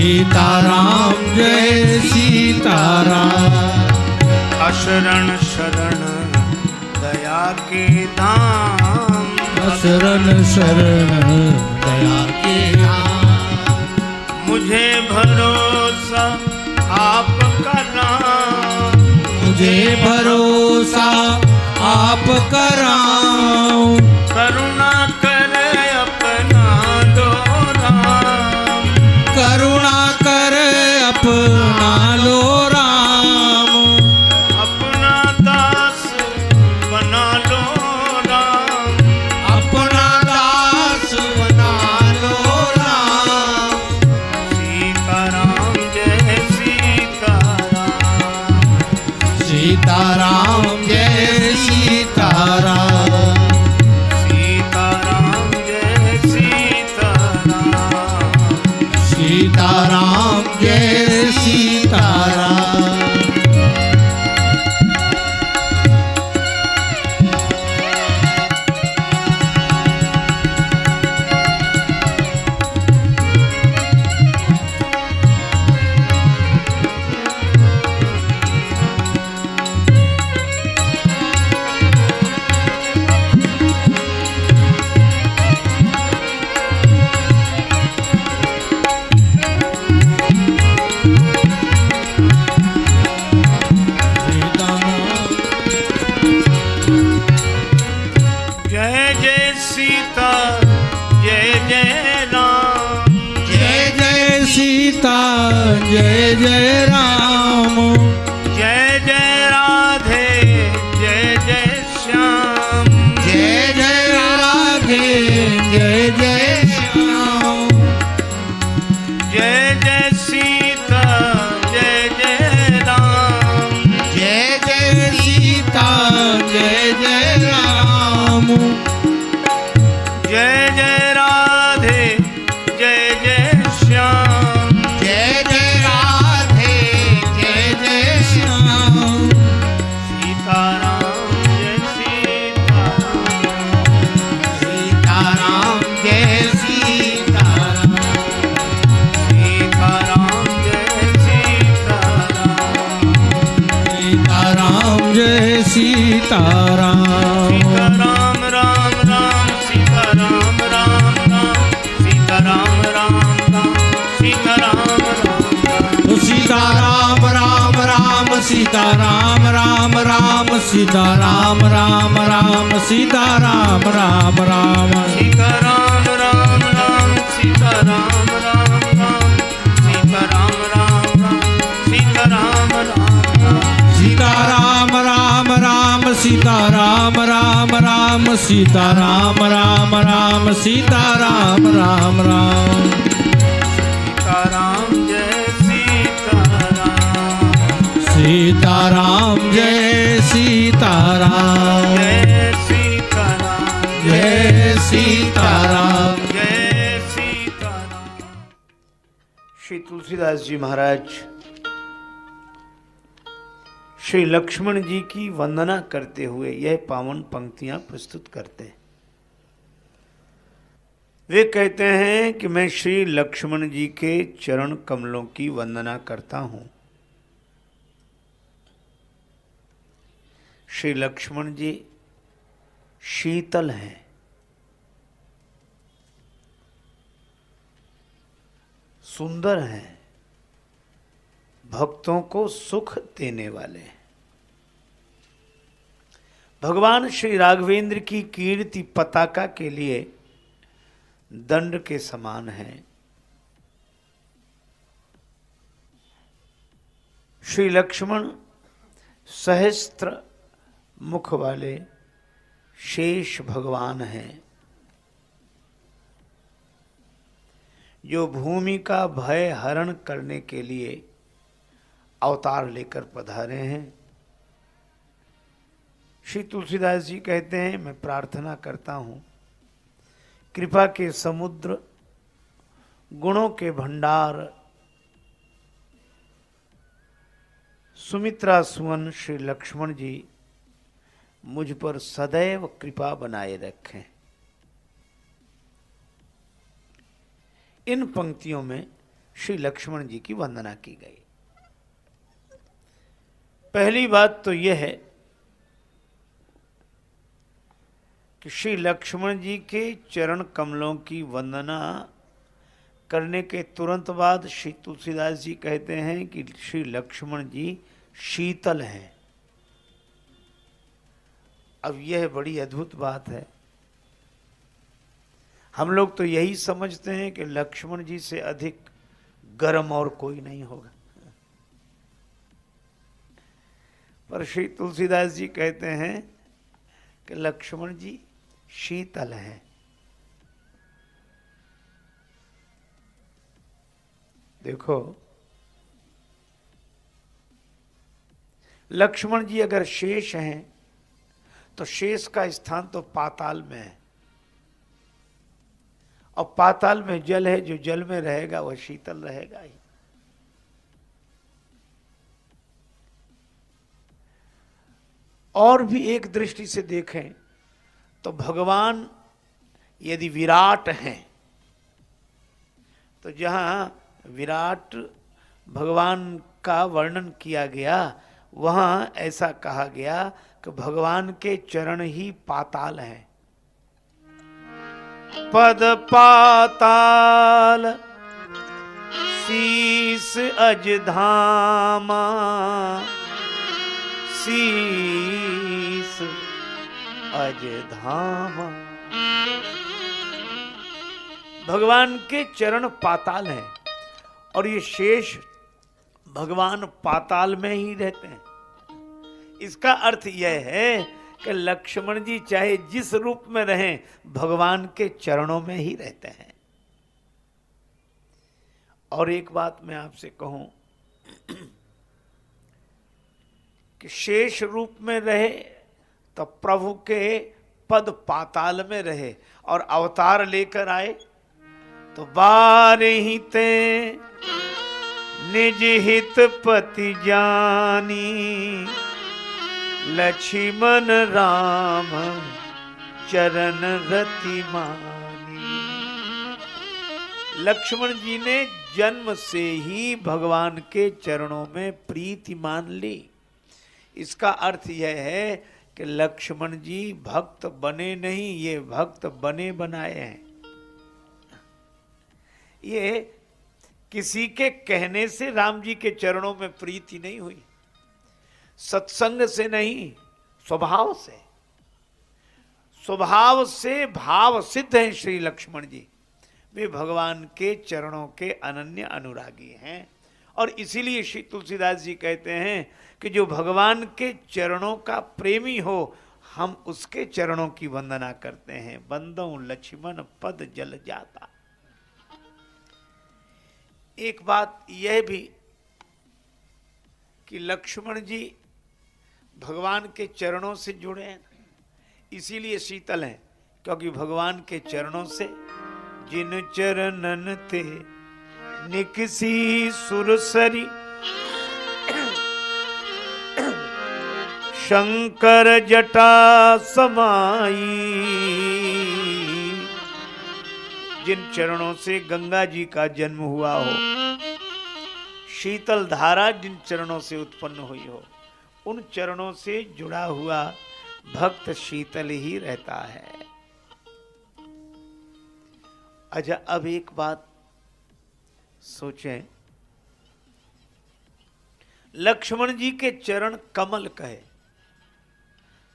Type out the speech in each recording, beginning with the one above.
सीताराम जय सीताराम। अशरण शरण दया के धाम, अशरण शरण दया के धाम। मुझे भरोसा आपका नाम, मुझे भरोसा आप कराऊं। करुणा कर अपना लो राम, करुणा कर अपना लो राम। अपना दास बना लो राम, अपना दास बना लो राम। सीताराम जय सीताराम, सीताराम जय सीताराम। सीताराम जय सीताराम, सीताराम जय सीताराम। जय जय सीता जय जय राम, जय जय सीता जय जय राम। जय जय राधे जय जय श्याम, जय जय राधे जय जय श्याम। जय जय सीता जय जय राम, जय जय सीता जय जय राम। जय जय राधे जय जय श्याम, जय जय राधे जय जय श्याम। सीताराम जय सीताराम, सीताराम जय सीताराम। सीताराम जय सीताराम, सीताराम जय सीताराम। सीताराम राम राम, सीताराम राम राम, सीताराम राम राम, सीताराम राम राम, सीताराम राम राम सीताराम राम राम सीताराम राम राम सीताराम राम राम। सीताराम राम राम, सीताराम राम राम, सीताराम राम राम, सीताराम राम राम, सीताराम राम राम सीताराम राम राम सीताराम राम राम सीताराम राम राम। सीताराम जय सीताराम, सीताराम जय सीताराम। जय सीताराम, जय सीताराम। जय सीताराम। श्री तुलसीदास जी महाराज श्री लक्ष्मण जी की वंदना करते हुए यह पावन पंक्तियां प्रस्तुत करते हैं। वे कहते हैं कि मैं श्री लक्ष्मण जी के चरण कमलों की वंदना करता हूं। श्री लक्ष्मण जी शीतल हैं, सुंदर हैं, भक्तों को सुख देने वाले हैं। भगवान श्री राघवेंद्र की कीर्ति पताका के लिए दंड के समान है। श्री लक्ष्मण सहस्त्र मुख वाले शेष भगवान हैं, जो भूमि का भय हरण करने के लिए अवतार लेकर पधारे हैं। श्री तुलसीदास जी कहते हैं, मैं प्रार्थना करता हूँ कृपा के समुद्र, गुणों के भंडार, सुमित्रा सुवन श्री लक्ष्मण जी मुझ पर सदैव कृपा बनाए रखें। इन पंक्तियों में श्री लक्ष्मण जी की वंदना की गई। पहली बात तो यह है कि श्री लक्ष्मण जी के चरण कमलों की वंदना करने के तुरंत बाद श्री तुलसीदास जी कहते हैं कि श्री लक्ष्मण जी शीतल हैं। अब यह बड़ी अद्भुत बात है। हम लोग तो यही समझते हैं कि लक्ष्मण जी से अधिक गर्म और कोई नहीं होगा, पर श्री तुलसीदास जी कहते हैं कि लक्ष्मण जी शीतल हैं। देखो, लक्ष्मण जी अगर शेष हैं तो शेष का स्थान तो पाताल में है, और पाताल में जल है, जो जल में रहेगा वह शीतल रहेगा ही। और भी एक दृष्टि से देखें तो भगवान यदि विराट हैं तो जहां विराट भगवान का वर्णन किया गया वहां ऐसा कहा गया कि भगवान के चरण ही पाताल हैं। पद पाताल शीस अज धामा, शीस अज धामा। भगवान के चरण पाताल हैं और ये शेष भगवान पाताल में ही रहते हैं। इसका अर्थ यह है कि लक्ष्मण जी चाहे जिस रूप में रहें भगवान के चरणों में ही रहते हैं। और एक बात मैं आपसे कहूं कि शेष रूप में रहे तो प्रभु के पद पाताल में रहे, और अवतार लेकर आए तो बारही ते निज हित पति जानी, लक्ष्मण राम चरण रति मानी। लक्ष्मण जी ने जन्म से ही भगवान के चरणों में प्रीति मान ली। इसका अर्थ यह है कि लक्ष्मण जी भक्त बने नहीं, ये भक्त बने बनाए हैं। ये किसी के कहने से राम जी के चरणों में प्रीति नहीं हुई, सत्संग से नहीं, स्वभाव से। स्वभाव से भाव सिद्ध हैं श्री लक्ष्मण जी। वे भगवान के चरणों के अनन्य अनुरागी हैं, और इसीलिए श्री तुलसीदास जी कहते हैं कि जो भगवान के चरणों का प्रेमी हो हम उसके चरणों की वंदना करते हैं। बंदों लक्ष्मण पद जल जाता। एक बात यह भी कि लक्ष्मण जी भगवान के चरणों से जुड़े हैं, इसीलिए शीतल हैं, क्योंकि भगवान के चरणों से जिन चरणन ते निकसी सुरसरी, शंकर जटा समाई। जिन चरणों से गंगा जी का जन्म हुआ हो, शीतल धारा जिन चरणों से उत्पन्न हुई हो, उन चरणों से जुड़ा हुआ भक्त शीतल ही रहता है। अच्छा, अब एक बात सोचें, लक्ष्मण जी के चरण कमल कहे,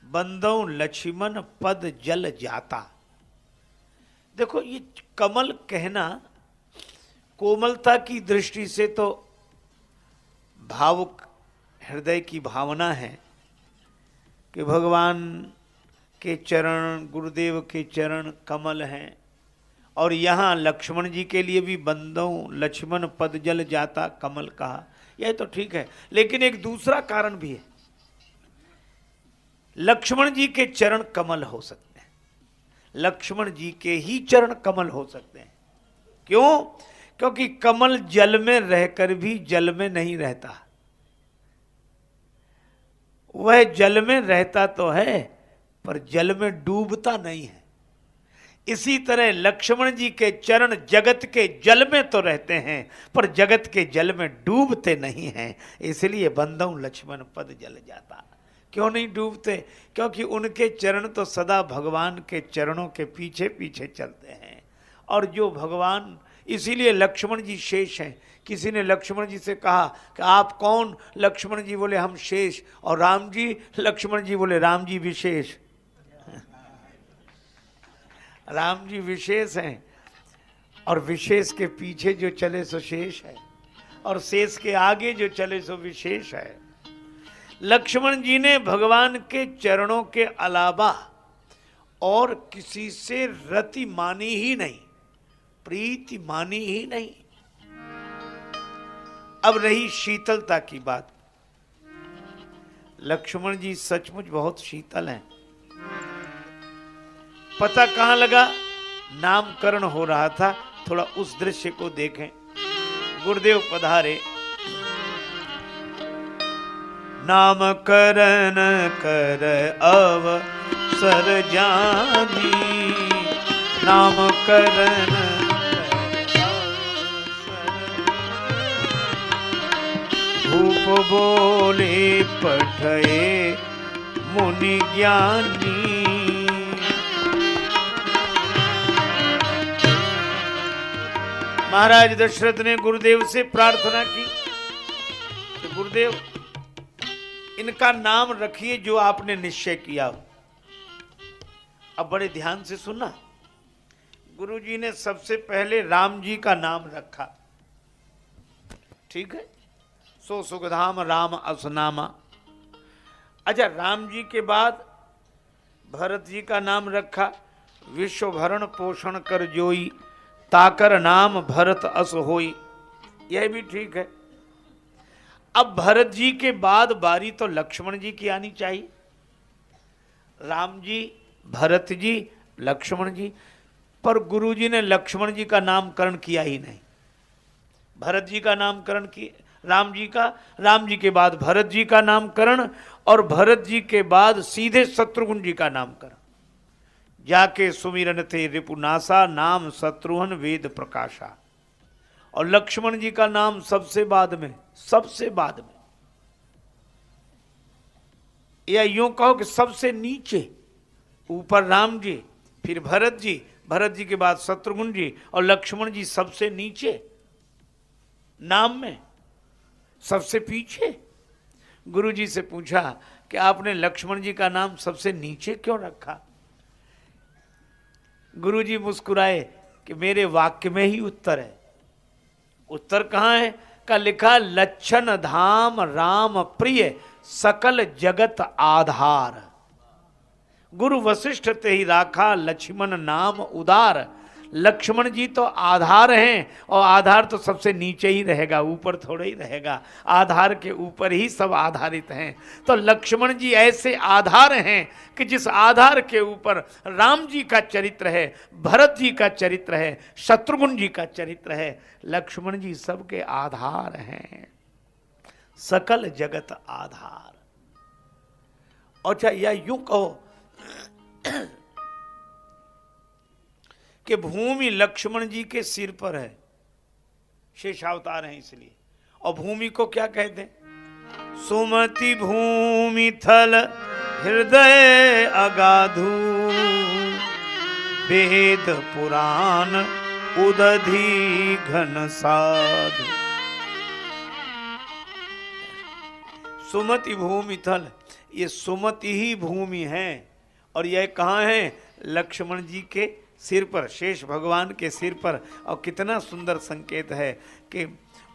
बंदो लक्ष्मण पद जल जाता। देखो, ये कमल कहना कोमलता की दृष्टि से तो भावुक हृदय की भावना है कि भगवान के चरण, गुरुदेव के चरण कमल हैं, और यहाँ लक्ष्मण जी के लिए भी बंदों लक्ष्मण पद जल जाता कमल कहा। यह तो ठीक है, लेकिन एक दूसरा कारण भी है। लक्ष्मण जी के चरण कमल हो सकते हैं, लक्ष्मण जी के ही चरण कमल हो सकते हैं। क्यों? क्योंकि कमल जल में रहकर भी जल में नहीं रहता। वह जल में रहता तो है पर जल में डूबता नहीं है। इसी तरह लक्ष्मण जी के चरण जगत के जल में तो रहते हैं पर जगत के जल में डूबते नहीं हैं, इसलिए बंदौ लक्ष्मण पद जल जाता। क्यों नहीं डूबते? क्योंकि उनके चरण तो सदा भगवान के चरणों के पीछे पीछे चलते हैं। और जो भगवान, इसीलिए लक्ष्मण जी शेष हैं। किसी ने लक्ष्मण जी से कहा कि आप कौन? लक्ष्मण जी बोले हम शेष। और राम जी? लक्ष्मण जी बोले राम जी विशेष। राम जी विशेष हैं और विशेष के पीछे जो चले सो शेष है, और शेष के आगे जो चले सो विशेष है। लक्ष्मण जी ने भगवान के चरणों के अलावा और किसी से रति मानी ही नहीं, प्रीति मानी ही नहीं। अब रही शीतलता की बात। लक्ष्मण जी सचमुच बहुत शीतल हैं। पता कहां लगा? नामकरण हो रहा था, थोड़ा उस दृश्य को देखें। गुरुदेव पधारे। नामकरण कर अवसर जानी, नामकरण भूप बोले पठये मुनि ज्ञानी। महाराज दशरथ ने गुरुदेव से प्रार्थना की कि गुरुदेव इनका नाम रखिए जो आपने निश्चय किया हो। अब बड़े ध्यान से सुनना। गुरुजी ने सबसे पहले राम जी का नाम रखा, ठीक है? सो सुखधाम राम असनामा। अच्छा, राम जी के बाद भरत जी का नाम रखा, विश्व भरण पोषण कर जोई, ताकर नाम भरत अस होई। यह भी ठीक है। अब भरत जी के बाद बारी तो लक्ष्मण जी की आनी चाहिए। राम जी, भरत जी, लक्ष्मण जी, पर गुरु जी ने लक्ष्मण जी का नामकरण किया ही नहीं। भरत जी का नामकरण किया, राम जी के बाद भरत जी का नामकरण, और भरत जी के बाद सीधे शत्रुघ्न जी का नामकरण। जाके सुमिरन थे रिपुनासा, नाम शत्रुघ्न वेद प्रकाशा। और लक्ष्मण जी का नाम सबसे बाद में, सबसे बाद में, या यूं कहो कि सबसे नीचे। ऊपर राम जी, फिर भरत जी, भरत जी के बाद शत्रुघ्न जी, और लक्ष्मण जी सबसे नीचे नाम में, सबसे पीछे। गुरु जी से पूछा कि आपने लक्ष्मण जी का नाम सबसे नीचे क्यों रखा? गुरु जी मुस्कुराए कि मेरे वाक्य में ही उत्तर है। उत्तर कहाँ है? का लिखा, लक्षण धाम राम प्रिय, सकल जगत आधार। गुरु वशिष्ठ ते ही राखा, लक्ष्मण नाम उदार। लक्ष्मण जी तो आधार हैं, और आधार तो सबसे नीचे ही रहेगा, ऊपर थोड़ा ही रहेगा। आधार के ऊपर ही सब आधारित हैं। तो लक्ष्मण जी ऐसे आधार हैं कि जिस आधार के ऊपर राम जी का चरित्र है, भरत जी का चरित्र है, शत्रुघ्न जी का चरित्र है, लक्ष्मण जी सबके आधार हैं, सकल जगत आधार। अच्छा, या यूं कहो कि भूमि लक्ष्मण जी के सिर पर है, शेषावतार हैं इसलिए। और भूमि को क्या कहते हैं? सुमति भूमि थल हृदय अगाधु, वेद पुराण उदधि घन साधु। सुमति भूमि थल, ये सुमति ही भूमि है। और यह कहाँ है? लक्ष्मण जी के सिर पर, शेष भगवान के सिर पर। और कितना सुंदर संकेत है कि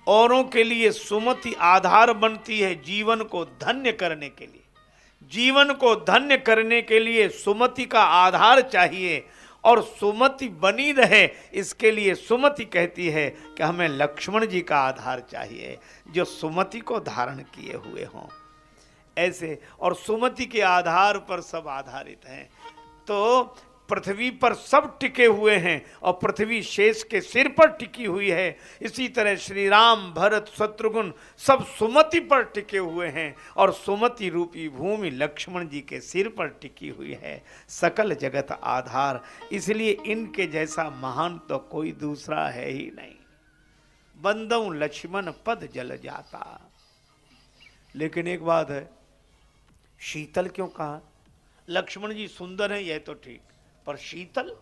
औरों के लिए सुमति आधार बनती है जीवन को धन्य करने के लिए। जीवन को धन्य करने के लिए सुमति का आधार चाहिए, और सुमति बनी रहे इसके लिए सुमति कहती है कि हमें लक्ष्मण जी का आधार चाहिए, जो सुमति को धारण किए हुए हों ऐसे। और सुमति के आधार पर सब आधारित हैं। तो पृथ्वी पर सब टिके हुए हैं और पृथ्वी शेष के सिर पर टिकी हुई है, इसी तरह श्री राम भरत शत्रुघ्न सब सुमति पर टिके हुए हैं और सुमति रूपी भूमि लक्ष्मण जी के सिर पर टिकी हुई है, सकल जगत आधार। इसलिए इनके जैसा महान तो कोई दूसरा है ही नहीं। बंदौ लक्ष्मण पद जल जाता। लेकिन एक बात है, शीतल क्यों कहा? लक्ष्मण जी सुंदर हैं यह तो ठीक, पर शीतल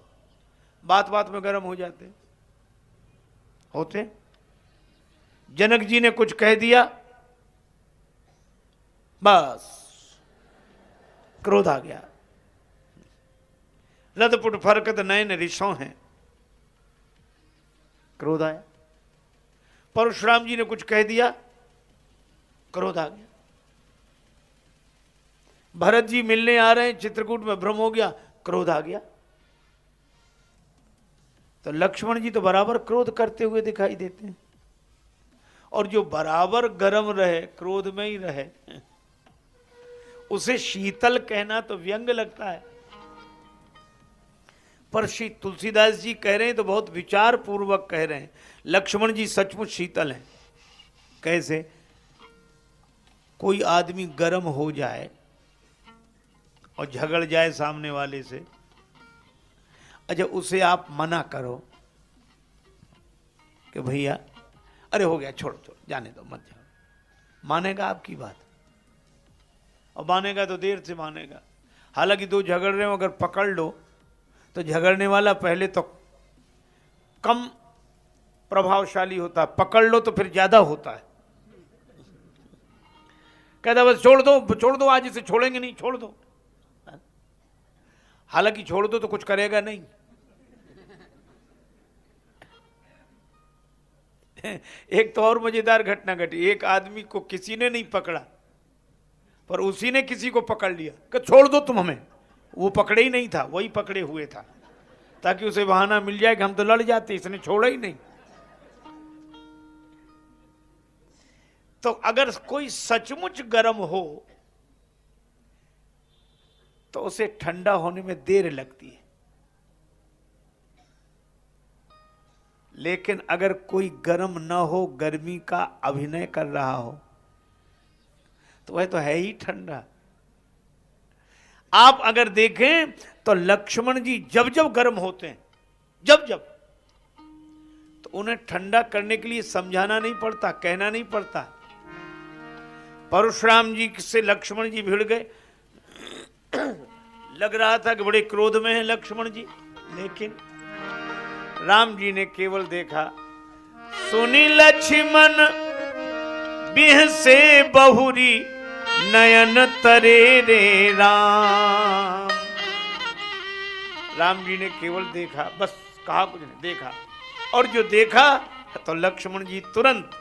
बात बात में गर्म हो जाते होते। जनक जी ने कुछ कह दिया, बस क्रोध आ गया। रदपुट फरकत नयन रिसों हैं, क्रोध आया। परशुराम जी ने कुछ कह दिया, क्रोध आ गया। भरत जी मिलने आ रहे हैं, चित्रकूट में भ्रम हो गया, क्रोध आ गया। तो लक्ष्मण जी तो बराबर क्रोध करते हुए दिखाई देते हैं, और जो बराबर गर्म रहे, क्रोध में ही रहे, उसे शीतल कहना तो व्यंग लगता है। पर श्री तुलसीदास जी कह रहे हैं तो बहुत विचार पूर्वक कह रहे हैं, लक्ष्मण जी सचमुच शीतल हैं। कैसे? कोई आदमी गर्म हो जाए और झगड़ जाए सामने वाले से, अच्छा उसे आप मना करो कि भैया अरे हो गया, छोड़ छोड़ जाने दो, मत जाओ, मानेगा आपकी बात? और मानेगा तो देर से मानेगा। हालांकि दो झगड़ रहे हो, अगर पकड़ लो तो झगड़ने वाला पहले तो कम प्रभावशाली होता है, पकड़ लो तो फिर ज्यादा होता है। कहता बस छोड़ दो, आज इसे छोड़ेंगे नहीं, छोड़ दो। हालांकि छोड़ दो तो कुछ करेगा नहीं। एक तो और मजेदार घटना घटी, एक आदमी को किसी ने नहीं पकड़ा, पर उसी ने किसी को पकड़ लिया कि छोड़ दो तुम हमें। वो पकड़े ही नहीं था, वही पकड़े हुए था, ताकि उसे बहाना मिल जाए कि हम तो लड़ जाते, इसने छोड़ा ही नहीं। तो अगर कोई सचमुच गर्म हो तो उसे ठंडा होने में देर लगती है, लेकिन अगर कोई गर्म न हो, गर्मी का अभिनय कर रहा हो, तो वह तो है ही ठंडा। आप अगर देखें तो लक्ष्मण जी जब जब गर्म होते हैं, जब जब, तो उन्हें ठंडा करने के लिए समझाना नहीं पड़ता, कहना नहीं पड़ता। परशुराम जी से लक्ष्मण जी भिड़ गए, लग रहा था कि बड़े क्रोध में हैं लक्ष्मण जी, लेकिन राम जी ने केवल देखा, सुनी लक्ष्मण बिह से बहुरी नयन तरे रे राम। राम जी ने केवल देखा, बस कहा कुछ नहीं, देखा। और जो देखा तो लक्ष्मण जी तुरंत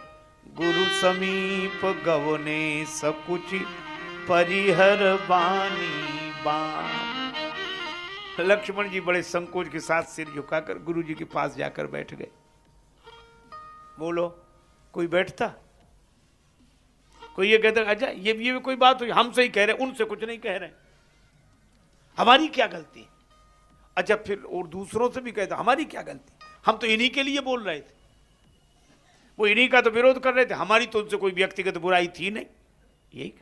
गुरु समीप गवने सकुच परिहर बानी बाम। लक्ष्मण जी बड़े संकोच के साथ सिर झुकाकर गुरु जी के पास जाकर बैठ गए। बोलो, कोई बैठता? कोई ये कहता अच्छा ये कोई बात हुई, हमसे ही कह रहे, उनसे कुछ नहीं कह रहे, हमारी क्या गलती? अच्छा फिर और दूसरों से भी कहता हमारी क्या गलती, हम तो इन्हीं के लिए बोल रहे थे, वो इन्हीं का तो विरोध कर रहे थे, हमारी तो उनसे कोई व्यक्तिगत बुराई थी नहीं, यही।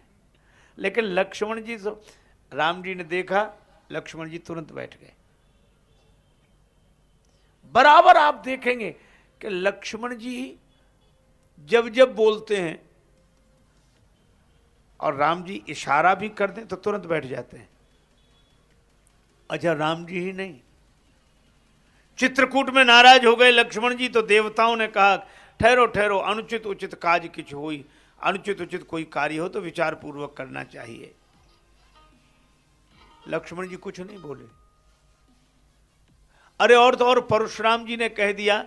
लेकिन लक्ष्मण जी तो, राम जी ने देखा, लक्ष्मण जी तुरंत बैठ गए। बराबर आप देखेंगे कि लक्ष्मण जी जब जब बोलते हैं और राम जी इशारा भी कर दें तो तुरंत बैठ जाते हैं। अच्छा राम जी ही नहीं, चित्रकूट में नाराज हो गए लक्ष्मण जी, तो देवताओं ने कहा ठहरो ठहरो, अनुचित उचित काज किछ होई, अनुचित उचित कोई कार्य हो तो विचार पूर्वक करना चाहिए। लक्ष्मण जी कुछ नहीं बोले। अरे और तो और परशुराम जी ने कह दिया,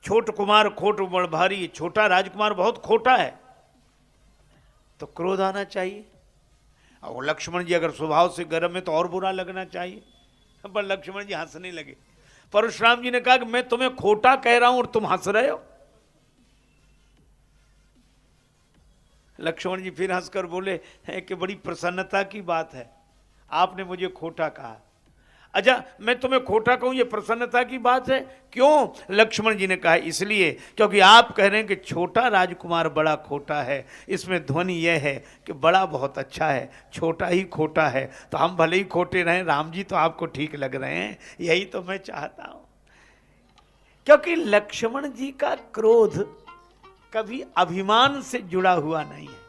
छोट कुमार खोट बड़ भारी, छोटा राजकुमार बहुत खोटा है, तो क्रोध आना चाहिए। और लक्ष्मण जी अगर स्वभाव से गर्म है तो और बुरा लगना चाहिए, पर लक्ष्मण जी हंसने लगे। परशुराम जी ने कहा कि मैं तुम्हें खोटा कह रहा हूं और तुम हंस रहे हो। लक्ष्मण जी फिर हंसकर बोले कि बड़ी प्रसन्नता की बात है, आपने मुझे खोटा कहा। अच्छा, मैं तुम्हें खोटा कहूं, ये प्रसन्नता की बात है। क्यों? लक्ष्मण जी ने कहा इसलिए क्योंकि आप कह रहे हैं कि छोटा राजकुमार बड़ा खोटा है, इसमें ध्वनि यह है कि बड़ा बहुत अच्छा है, छोटा ही खोटा है। तो हम भले ही खोटे रहें, राम जी तो आपको ठीक लग रहे हैं, यही तो मैं चाहता हूं। क्योंकि लक्ष्मण जी का क्रोध कभी अभिमान से जुड़ा हुआ नहीं है।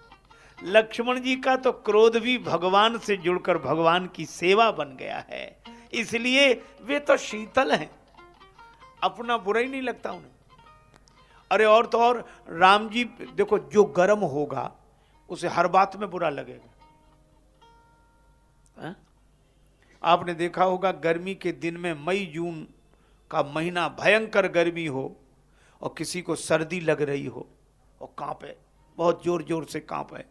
लक्ष्मण जी का तो क्रोध भी भगवान से जुड़कर भगवान की सेवा बन गया है, इसलिए वे तो शीतल हैं, अपना बुरा ही नहीं लगता उन्हें। अरे और तो और राम जी देखो, जो गर्म होगा उसे हर बात में बुरा लगेगा। आपने देखा होगा गर्मी के दिन में, मई जून का महीना भयंकर गर्मी हो और किसी को सर्दी लग रही हो और कांपे, बहुत जोर जोर से कांपे,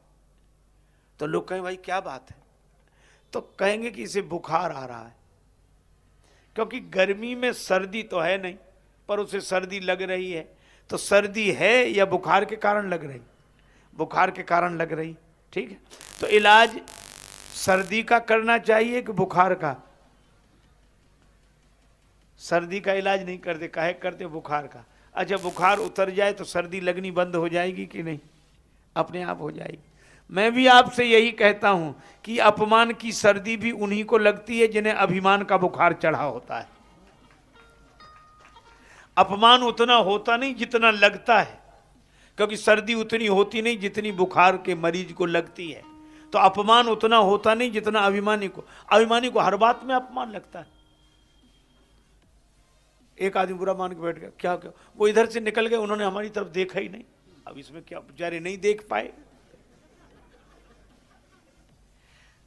तो लोग कहें भाई क्या बात है, तो कहेंगे कि इसे बुखार आ रहा है। क्योंकि गर्मी में सर्दी तो है नहीं, पर उसे सर्दी लग रही है। तो सर्दी है या बुखार के कारण लग रही? बुखार के कारण लग रही, ठीक है। तो इलाज सर्दी का करना चाहिए कि बुखार का? सर्दी का इलाज नहीं करते, काहे करते? बुखार का। अच्छा, बुखार उतर जाए तो सर्दी लगनी बंद हो जाएगी कि नहीं? अपने आप हो जाएगी। मैं भी आपसे यही कहता हूं कि अपमान की सर्दी भी उन्हीं को लगती है जिन्हें अभिमान का बुखार चढ़ा होता है। अपमान उतना होता नहीं जितना लगता है, क्योंकि सर्दी उतनी होती नहीं जितनी बुखार के मरीज को लगती है। तो अपमान उतना होता नहीं जितना अभिमानी को हर बात में अपमान लगता है। एक आदमी बुरा मान के बैठ गया, क्या क्या वो इधर से निकल गए, उन्होंने हमारी तरफ देखा ही नहीं। अब इसमें क्या, बेचारे नहीं देख पाए।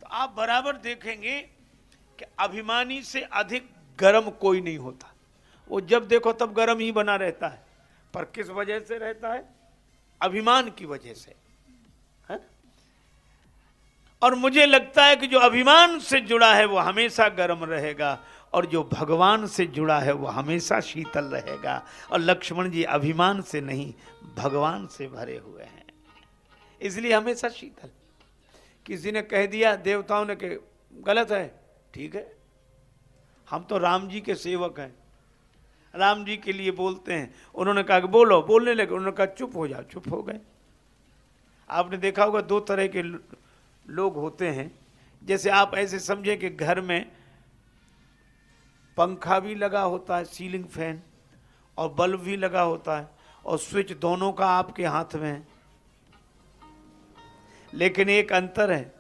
तो आप बराबर देखेंगे कि अभिमानी से अधिक गर्म कोई नहीं होता। वो जब देखो तब गर्म ही बना रहता है, पर किस वजह से रहता है? अभिमान की वजह से है? और मुझे लगता है कि जो अभिमान से जुड़ा है वो हमेशा गर्म रहेगा, और जो भगवान से जुड़ा है वो हमेशा शीतल रहेगा। और लक्ष्मण जी अभिमान से नहीं, भगवान से भरे हुए हैं, इसलिए हमेशा शीतल। किसी ने कह दिया, देवताओं ने कि गलत है, ठीक है, हम तो राम जी के सेवक हैं, राम जी के लिए बोलते हैं। उन्होंने कहा कि बोलो, बोलने लगे, उन्होंने कहा चुप हो जाओ, चुप हो गए। आपने देखा होगा दो तरह के लोग होते हैं। जैसे आप ऐसे समझे कि घर में पंखा भी लगा होता है, सीलिंग फैन, और बल्ब भी लगा होता है, और स्विच दोनों का आपके हाथ में है। लेकिन एक अंतर है,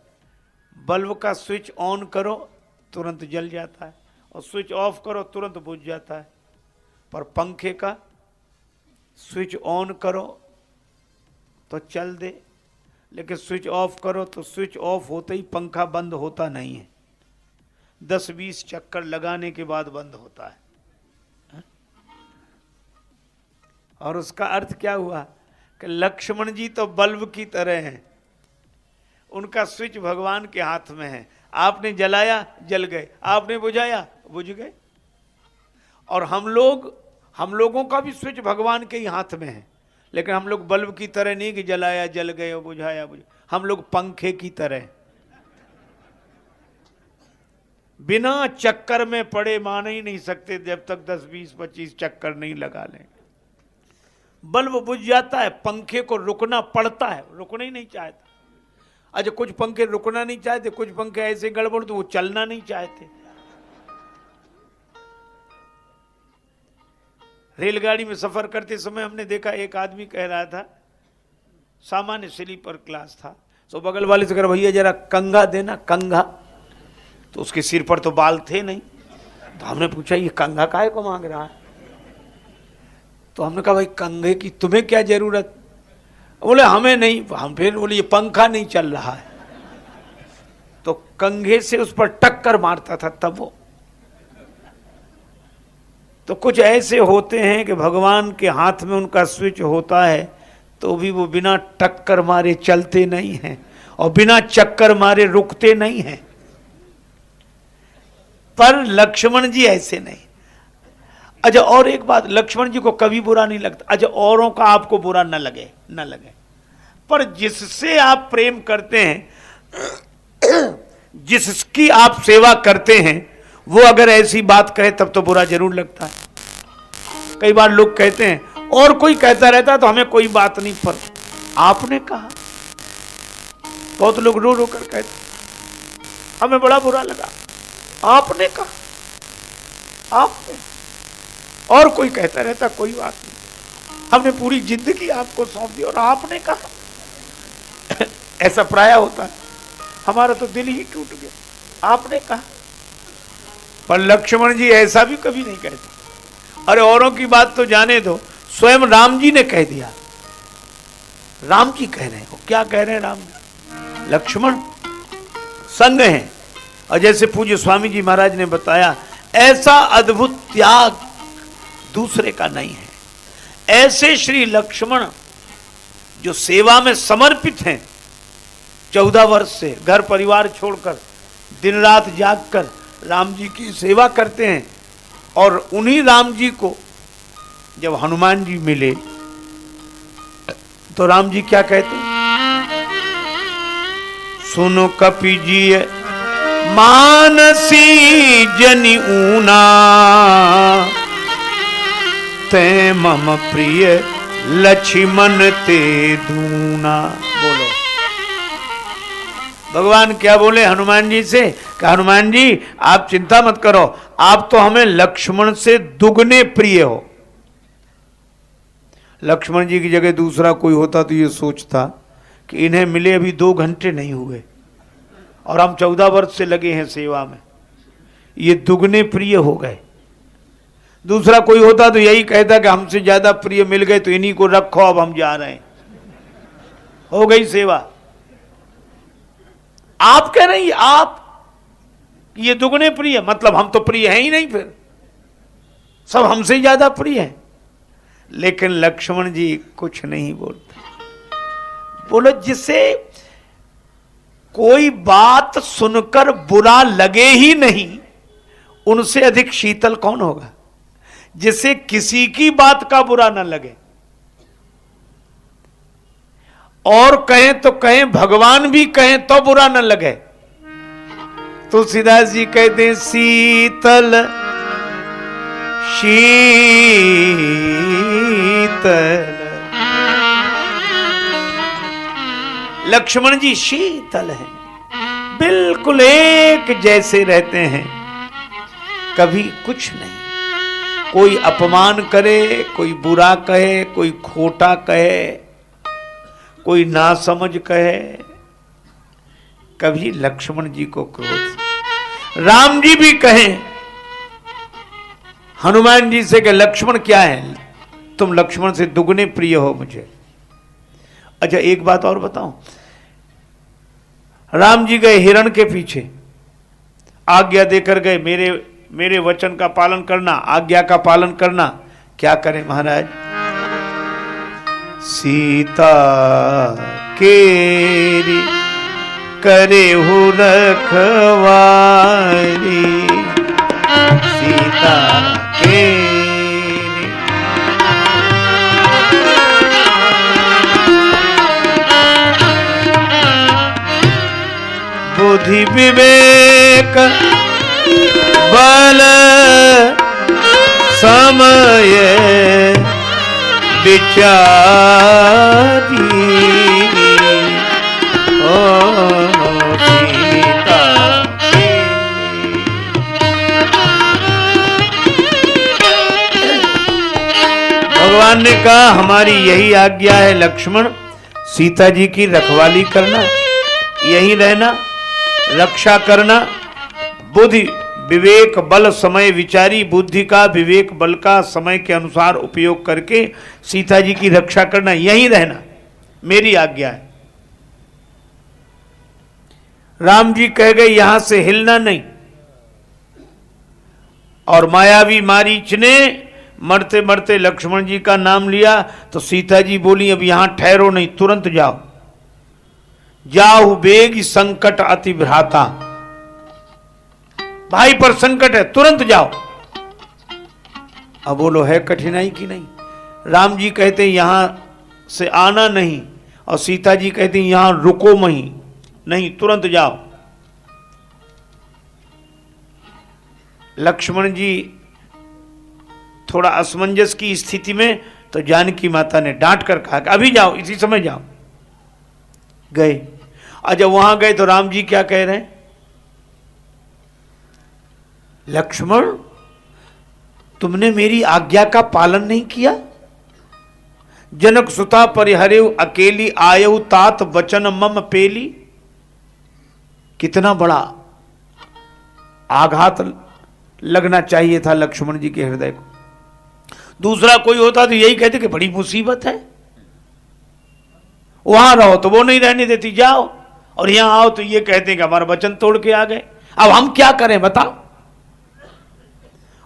बल्ब का स्विच ऑन करो तुरंत जल जाता है, और स्विच ऑफ करो तुरंत बुझ जाता है। पर पंखे का स्विच ऑन करो तो चल दे, लेकिन स्विच ऑफ करो तो स्विच ऑफ होते ही पंखा बंद होता नहीं है, 10-20 चक्कर लगाने के बाद बंद होता है। और उसका अर्थ क्या हुआ कि लक्ष्मण जी तो बल्ब की तरह हैं, उनका स्विच भगवान के हाथ में है। आपने जलाया जल गए, आपने बुझाया बुझ गए। और हम लोगों का भी स्विच भगवान के ही हाथ में है, लेकिन हम लोग बल्ब की तरह नहीं कि जलाया जल गए और बुझाया बुझ, हम लोग पंखे की तरह बिना चक्कर में पड़े मान ही नहीं सकते जब तक 10-20-25 चक्कर नहीं लगा लें। बल्ब बुझ जाता है, पंखे को रुकना पड़ता है, रुकना ही नहीं चाहता। अच्छा, कुछ पंखे रुकना नहीं चाहते, कुछ पंखे ऐसे गड़बड़ तो वो चलना नहीं चाहते। रेलगाड़ी में सफर करते समय हमने देखा, एक आदमी कह रहा था, सामान्य स्लीपर क्लास था, तो बगल वाले से कह रहा, भैया जरा कंघा देना, कंघा। तो उसके सिर पर तो बाल थे नहीं, तो हमने पूछा ये कंघा काहे को मांग रहा है? तो हमने कहा भाई कंघे की तुम्हें क्या जरूरत? बोले हमें नहीं। हम फिर बोले ये पंखा नहीं चल रहा है, तो कंघे से उस पर टक्कर मारता था तब वो। तो कुछ ऐसे होते हैं कि भगवान के हाथ में उनका स्विच होता है तो भी वो बिना टक्कर मारे चलते नहीं हैं, और बिना चक्कर मारे रुकते नहीं हैं। पर लक्ष्मण जी ऐसे नहीं। अच्छा, और एक बात, लक्ष्मण जी को कभी बुरा नहीं लगता। अच्छा, औरों का आपको बुरा न लगे, पर जिससे आप प्रेम करते हैं, जिसकी आप सेवा करते हैं, वो अगर ऐसी बात कहे तब तो बुरा जरूर लगता है। कई बार लोग कहते हैं और कोई कहता रहता है तो हमें कोई बात नहीं, पर आपने कहा। बहुत लोग रो रो कर कहते हमें बड़ा बुरा लगा, आपने कहा, आपने। और कोई कहता रहता कोई बात नहीं, हमने पूरी जिंदगी आपको सौंप दी और आपने कहा। ऐसा प्राय होता है। हमारा तो दिल ही टूट गया, आपने कहा। पर लक्ष्मण जी ऐसा भी कभी नहीं कहते। अरे औरों की बात तो जाने दो, स्वयं राम जी ने कह दिया। राम जी कह रहे हो, क्या कह रहे हैं राम जी? लक्ष्मण संग हैं। और जैसे पूज्य स्वामी जी महाराज ने बताया, ऐसा अद्भुत त्याग दूसरे का नहीं है। ऐसे श्री लक्ष्मण जो सेवा में समर्पित हैं, 14 वर्ष से घर परिवार छोड़कर दिन रात जागकर राम जी की सेवा करते हैं। और उन्हीं राम जी को जब हनुमान जी मिले तो राम जी क्या कहते हैं? सुनो कपि जी मानसी जनि ऊना, ते मम प्रिय लक्ष्मण ते दूना। बोलो भगवान क्या बोले हनुमान जी से? कि हनुमान जी आप चिंता मत करो, आप तो हमें लक्ष्मण से दुगने प्रिय हो। लक्ष्मण जी की जगह दूसरा कोई होता तो ये सोचता कि इन्हें मिले अभी 2 घंटे नहीं हुए और हम 14 वर्ष से लगे हैं सेवा में, ये दुगने प्रिय हो गए। दूसरा कोई होता तो यही कहता कि हमसे ज्यादा प्रिय मिल गए तो इन्हीं को रखो, अब हम जा रहे हैं, हो गई सेवा। आप कह रही आप ये दुगने प्रिय, मतलब हम तो प्रिय हैं ही नहीं, फिर सब हमसे ज्यादा प्रिय हैं। लेकिन लक्ष्मण जी कुछ नहीं बोलते। बोलो जिसे कोई बात सुनकर बुरा लगे ही नहीं, उनसे अधिक शीतल कौन होगा? जिसे किसी की बात का बुरा न लगे, और कहें तो कहें, भगवान भी कहें तो बुरा न लगे। तुलसीदास जी कहते हैं शीतल शीतल, लक्ष्मण जी शीतल हैं, बिल्कुल एक जैसे रहते हैं, कभी कुछ नहीं। कोई अपमान करे, कोई बुरा कहे, कोई खोटा कहे, कोई नासमझ कहे, कभी लक्ष्मण जी को क्रोध। राम जी भी कहें हनुमान जी से कि लक्ष्मण क्या है, तुम लक्ष्मण से दुगने प्रिय हो मुझे। अच्छा एक बात और बताऊं, राम जी गए हिरण के पीछे, आज्ञा देकर गए, मेरे वचन का पालन करना, आज्ञा का पालन करना। क्या करें महाराज? सीता केरी करे हो रखवारी, सीता केरी। बुद्धि विवेक बल समय विचारी, ओ सीता भगवान ने कहा हमारी यही आज्ञा है लक्ष्मण, सीता जी की रखवाली करना, यही रहना, रक्षा करना, बुद्धि विवेक बल समय विचारी, बुद्धि का विवेक बल का समय के अनुसार उपयोग करके सीता जी की रक्षा करना, यहीं रहना, मेरी आज्ञा है। राम जी कह गए यहां से हिलना नहीं। और मायावी मारीच ने मरते मरते लक्ष्मण जी का नाम लिया तो सीता जी बोली अब यहां ठहरो नहीं, तुरंत जाओ, जाओ बेग संकट अति भ्राता, भाई पर संकट है, तुरंत जाओ। अब बोलो है कठिनाई की नहीं? राम जी कहते यहां से आना नहीं, और सीता जी कहती यहां रुको नहीं, तुरंत जाओ। लक्ष्मण जी थोड़ा असमंजस की स्थिति में, तो जानकी माता ने डांट कर कहा कि अभी जाओ, इसी समय जाओ। गए, और जब वहां गए तो राम जी क्या कह रहे हैं, लक्ष्मण तुमने मेरी आज्ञा का पालन नहीं किया। जनक सुता परिहरेव अकेली आयु तात वचन मम पेली। कितना बड़ा आघात लगना चाहिए था लक्ष्मण जी के हृदय को। दूसरा कोई होता तो यही कहते कि बड़ी मुसीबत है, वहां रहो तो वो नहीं रहने देती, जाओ, और यहां आओ तो ये कहते कि हमारा वचन तोड़ के आ गए, अब हम क्या करें बताओ।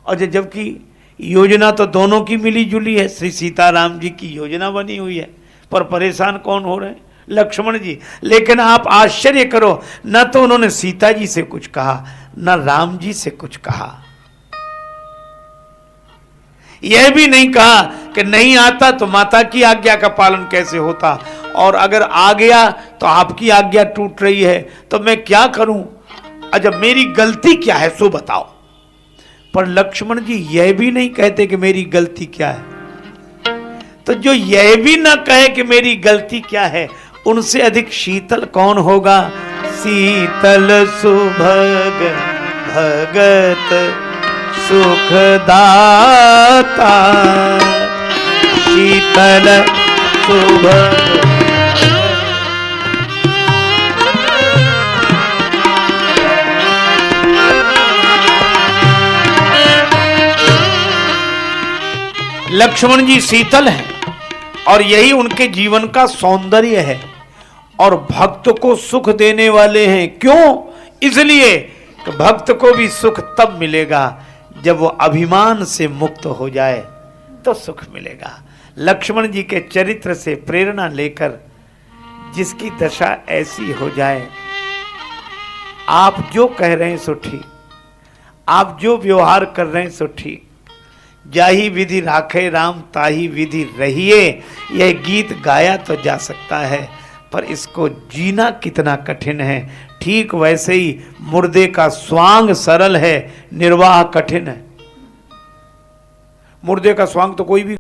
और जबकि योजना तो दोनों की मिली जुली है, श्री सीताराम जी की योजना बनी हुई है, पर परेशान कौन हो रहे हैं, लक्ष्मण जी। लेकिन आप आश्चर्य करो, न तो उन्होंने सीता जी से कुछ कहा, न राम जी से कुछ कहा। यह भी नहीं कहा कि नहीं आता तो माता की आज्ञा का पालन कैसे होता, और अगर आ गया तो आपकी आज्ञा टूट रही है, तो मैं क्या करूं, अच्छा मेरी गलती क्या है सो बताओ। पर लक्ष्मण जी यह भी नहीं कहते कि मेरी गलती क्या है। तो जो यह भी ना कहे कि मेरी गलती क्या है, उनसे अधिक शीतल कौन होगा। शीतल सुभग भगत सुखदाता, शीतल सुभग। लक्ष्मण जी शीतल हैं, और यही उनके जीवन का सौंदर्य है, और भक्त को सुख देने वाले हैं। क्यों? इसलिए कि भक्त को भी सुख तब मिलेगा जब वो अभिमान से मुक्त हो जाए, तो सुख मिलेगा। लक्ष्मण जी के चरित्र से प्रेरणा लेकर जिसकी दशा ऐसी हो जाए, आप जो कह रहे हैं सो ठीक, आप जो व्यवहार कर रहे हैं सो ठीक। जाही विधि राखे राम ताही विधि रहिए, यह गीत गाया तो जा सकता है, पर इसको जीना कितना कठिन है। ठीक वैसे ही मुर्दे का स्वांग सरल है, निर्वाह कठिन है। मुर्दे का स्वांग तो कोई भी